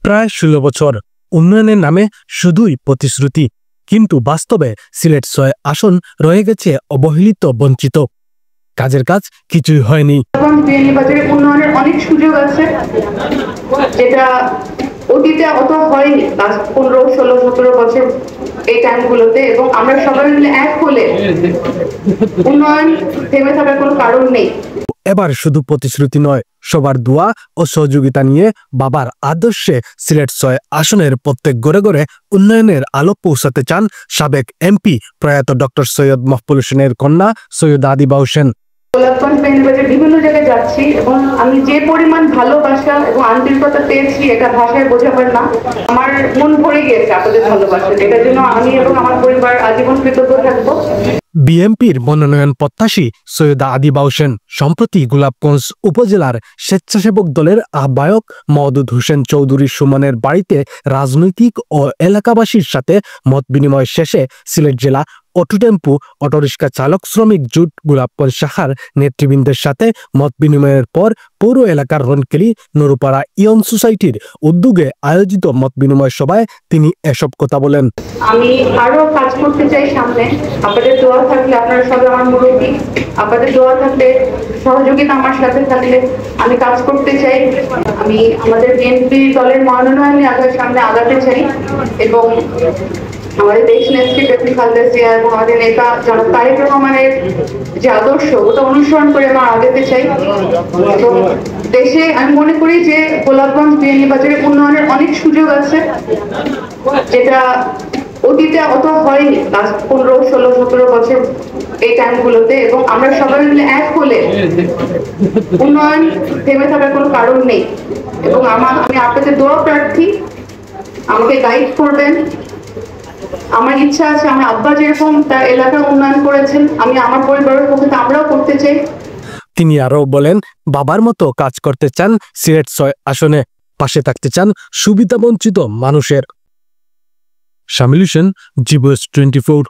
প্রায় ১৬ বছর উন্নয়নের নামে শুধুই প্রতিশ্রুতি, কিন্তু বাস্তবে সিলেট ৬ আসন রয়ে গেছে অবহেলিত, বঞ্চিত। কাজের কাজ কিছুই হয়নি। বাজারে উন্নয়নের অনেক সুযোগ আছে, যেটা অতীতে অত হয়নি। ১৫, ১৬, ১৭ বছর এই টাইমগুলোতে, এবং আমরা সবাই মিলে এক হলে উন্নয়ন থেমে থাকার কোনো কারণ নেই। এবার শুধু প্রতিশ্রুতি নয়, সবার দোয়া ও সহযোগিতা নিয়ে বাবার আদর্শে সিলেট ৬ আসনের প্রত্যেক ঘরে ঘরে উন্নয়নের আলো পৌঁছাতে চান সাবেক এমপি প্রয়াত ডক্টর সৈয়দ মকবুল হোসেনের কন্যা সৈয়দা আদিবা হোসেন। বিভিন্ন জায়গায় যাচ্ছি এবং আমি যে পরিমাণ ভালোবাসা এবং আন্তরিকতা পেয়েছি এটা ভাষায় বোঝাবার না। আমার মন ভরে গিয়েছে আপনাদের ভালোবাসা, এটার জন্য আমি এবং আমার পরিবার আজীবন কৃতজ্ঞ থাকবো। বিএনপির মনোনয়ন প্রত্যাশী সৈয়দা আদিবা হোসেন সম্প্রতি গোলাপগঞ্জ উপজেলার স্বেচ্ছাসেবক দলের আহ্বায়ক মওদুদ হোসেন চৌধুরী সুমনের বাড়িতে রাজনৈতিক ও এলাকাবাসীর সাথে মত বিনিময় শেষে সিলেট জেলা অটোটেম্পু অটোরিক্সা চালক শ্রমিক জোট গোলাপগঞ্জ শাখার নেতৃবৃন্দের সাথে মত বিনিময়ের পর পৌর এলাকার রনকেলি নুরুপাড়া ইয়ং সোসাইটির উদ্যোগে আয়োজিত মত বিনিময় সভায় তিনি এসব কথা বলেন। আমি আরো কাজ করতে চাই সামনে। আপনাদের দোয়া থাকলে, আপনারা সবাই আমার মুরব্বী, আপনাদের দোয়া থাকলে, সহযোগিতা আমার সাথে থাকলে আমি কাজ করতে চাই। আমি আমাদের বিএনপি দলের মনোনয়নে সামনে আগাতে চাই এবং আমাদের দেশ নেত্রী বেগম খালেদা জিয়া এবং আমাদের নেতা জনাব তারেক রহমানের যে আদর্শ, ওটা অনুসরণ করে আমরা আগাতে চাই। এবং দেশে আমি মনে করি যে গোলাপগঞ্জ বিএনপি বাজারে উন্নয়নের অনেক সুযোগ আছে, যেটা অতীতে অত হয়নি। ১৫, ১৬, ১৭ বছর এই টাইমগুলোতে, এবং আমরা সবাই মিলে এক হলে উন্নয়ন থেমে থাকার কোনো কারণ নেই। এবং আমি আপনাদের দোয়া প্রার্থী, আমাকে গাইড করবেন। আমার ইচ্ছা আছে, আমার আব্বা যেরকম তার এলাকার উন্নয়ন করেছেন, আমি আমার পরিবারের পক্ষে আমরাও করতে চাই। তিনি আরও বলেন, বাবার মতো কাজ করতে চান সিলেট ৬ আসনে, পাশে থাকতে চান সুবিধাবঞ্চিত মানুষের। শামিল হোসেন, জি বয়েস 24।